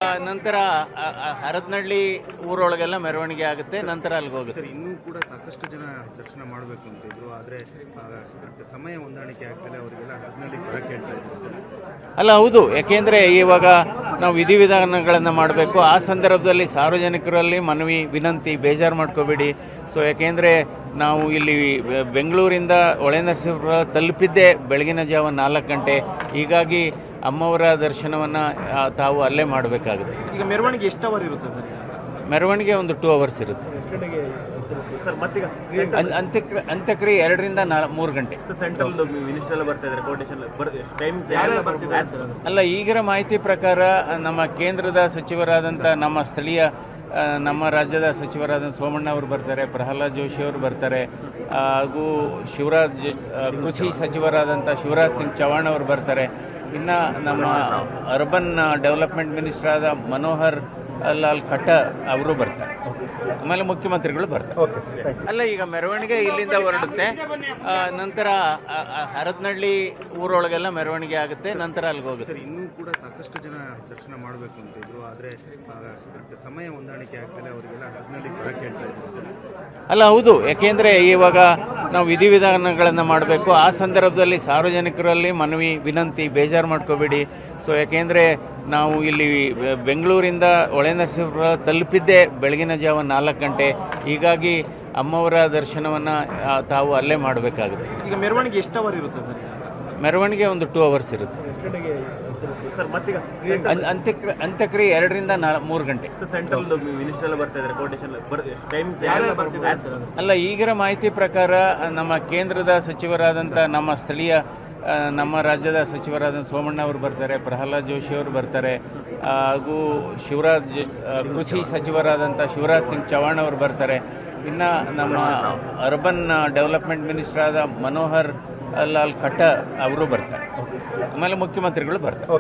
ನಂತರ ಹರದನಹಳ್ಳಿ ಊರೊಳಗೆಲ್ಲ ಮೆರವಣಿಗೆ ಆಗುತ್ತೆ. ನಂತರ ಅಲ್ಲಿಗೆ ಹೋಗುತ್ತೆ. ಸರ್, ಇನ್ನೂ ಕೂಡ ಸಾಕಷ್ಟು ಜನ ದರ್ಶನ ಮಾಡಬೇಕು ಅಂತಿದ್ರು, ಆದರೆ ಸಮಯ ಹೊಂದಾಣಿಕೆ ಆಗ್ತದೆ, ಅವರಿಗೆಲ್ಲ ಹರದನಹಳ್ಳಿ ಬರೋಕ್ಕೆ ಹೇಳ್ತಾ ಇದ್ರು ಸರ್. ಅಲ್ಲ, ಹೌದು. ಯಾಕೆಂದರೆ ಇವಾಗ ನಾವು ವಿಧಿವಿಧಾನಗಳನ್ನು ಮಾಡಬೇಕು. ಆ ಸಂದರ್ಭದಲ್ಲಿ ಸಾರ್ವಜನಿಕರಲ್ಲಿ ಮನವಿ ವಿನಂತಿ, ಬೇಜಾರು ಮಾಡ್ಕೋಬೇಡಿ. ಸೊ ಯಾಕೆಂದರೆ ನಾವು ಇಲ್ಲಿ ಬೆಂಗಳೂರಿಂದ ಹೊಳೆನರಸೀಪುರ ತಲುಪಿದ್ದೇ ಬೆಳಗಿನ ಜಾವ 4 ಗಂಟೆ. ಹೀಗಾಗಿ ಅಮ್ಮವರ ದರ್ಶನವನ್ನು ತಾವು ಅಲ್ಲೇ ಮಾಡಬೇಕಾಗುತ್ತೆ. ಈಗ ಮೆರವಣಿಗೆ ಎಷ್ಟು ಅವರ್ ಇರುತ್ತೆ ಸರ್? ಮೆರವಣಿಗೆ ಒಂದು 2 ಅವರ್ಸ್ ಇರುತ್ತೆ. ಅಂತ್ಯಕ್ರಿಯೆ 2 ರಿಂದ 3 ಗಂಟೆ. ಅಲ್ಲ, ಈಗಿನ ಮಾಹಿತಿ ಪ್ರಕಾರ ನಮ್ಮ ಕೇಂದ್ರದ ಸಚಿವರಾದಂಥ ನಮ್ಮ ಸ್ಥಳೀಯ ನಮ್ಮ ರಾಜ್ಯದ ಸಚಿವರಾದಂಥ ಸೋಮಣ್ಣ ಅವರು ಬರ್ತಾರೆ, ಪ್ರಹ್ಲಾದ್ ಜೋಶಿ ಅವರು ಬರ್ತಾರೆ, ಹಾಗೂ ಕೃಷಿ ಸಚಿವರಾದಂಥ ಶಿವರಾಜ್ ಸಿಂಗ್ ಚೌಹಾಣ್ ಅವರು ಬರ್ತಾರೆ. ಇನ್ನು ನಮ್ಮ ಅರ್ಬನ್ ಡೆವಲಪ್ಮೆಂಟ್ ಮಿನಿಸ್ಟರ್ ಆದ ಮನೋಹರ್ ಲಾಲ್ ಖಟ್ಟರ್ ಅವರು ಬರ್ತಾರೆ. ಆಮೇಲೆ ಮುಖ್ಯಮಂತ್ರಿಗಳು ಬರ್ತಾರೆ. ಅಲ್ಲ, ಈಗ ಮೆರವಣಿಗೆ ಇಲ್ಲಿಂದ ಹೊರಡುತ್ತೆ. ನಂತರ ಹರದನಹಳ್ಳಿ ಊರೊಳಗೆಲ್ಲ ಮೆರವಣಿಗೆ ಆಗುತ್ತೆ. ನಂತರ ಅಲ್ಲಿಗೆ ಹೋಗುತ್ತೆ. ಸರ್, ಇನ್ನೂ ಕೂಡ ಸಾಕಷ್ಟು ಜನ ದರ್ಶನ ಮಾಡಬೇಕು ಅಂತಿದ್ರು, ಆದರೆ ಸಮಯ ಹೊಂದಾಣಿಕೆ ಆಗ್ತದೆ, ಅವರಿಗೆಲ್ಲ ಹರದನಹಳ್ಳಿ ಬರೋಕ್ಕೆ ಹೇಳ್ತಾ ಇದ್ರು ಸರ್. ಅಲ್ಲ, ಹೌದು. ಯಾಕೆಂದರೆ ಇವಾಗ ನಾವು ವಿಧಿವಿಧಾನಗಳನ್ನು ಮಾಡಬೇಕು. ಆ ಸಂದರ್ಭದಲ್ಲಿ ಸಾರ್ವಜನಿಕರಲ್ಲಿ ಮನವಿ ವಿನಂತಿ, ಬೇಜಾರು ಮಾಡ್ಕೋಬೇಡಿ. ಸೊ ಯಾಕೆಂದರೆ ನಾವು ಇಲ್ಲಿ ಬೆಂಗಳೂರಿಂದ ಹೊಳೆನರಸೀಪುರ ತಲುಪಿದ್ದೇ ಬೆಳಗಿನ ಜಾವ 4 ಗಂಟೆ. ಹೀಗಾಗಿ ಅಮ್ಮವರ ದರ್ಶನವನ್ನು ತಾವು ಅಲ್ಲೇ ಮಾಡಬೇಕಾಗುತ್ತೆ. ಈಗ ಮೆರವಣಿಗೆ ಎಷ್ಟು ಅವರ್ ಇರುತ್ತೆ ಸರ್? ಮೆರವಣಿಗೆ ಒಂದು 2 ಅವರ್ಸ್ ಇರುತ್ತೆ. ಅಂತ್ಯಕ್ರಿಯೆ 2 ರಿಂದ 3 ಗಂಟೆ. ಅಲ್ಲ, ಈಗಿನ ಮಾಹಿತಿ ಪ್ರಕಾರ ನಮ್ಮ ಕೇಂದ್ರದ ಸಚಿವರಾದಂಥ ನಮ್ಮ ಸ್ಥಳೀಯ ನಮ್ಮ ರಾಜ್ಯದ ಸಚಿವರಾದಂಥ ಸೋಮಣ್ಣ ಅವರು ಬರ್ತಾರೆ, ಪ್ರಹ್ಲಾದ್ ಜೋಶಿ ಅವರು ಬರ್ತಾರೆ, ಹಾಗೂ ಕೃಷಿ ಸಚಿವರಾದಂಥ ಶಿವರಾಜ್ ಸಿಂಗ್ ಚೌಹಾಣ್ ಅವರು ಬರ್ತಾರೆ. ಇನ್ನು ನಮ್ಮ ಅರ್ಬನ್ ಡೆವಲಪ್ಮೆಂಟ್ ಮಿನಿಸ್ಟರ್ ಆದ ಮನೋಹರ್ ಲಾಲ್ ಖಟ್ಟರ್ ಅವರು ಬರ್ತಾರೆ. ಆಮೇಲೆ ಮುಖ್ಯಮಂತ್ರಿಗಳು ಬರ್ತಾರೆ.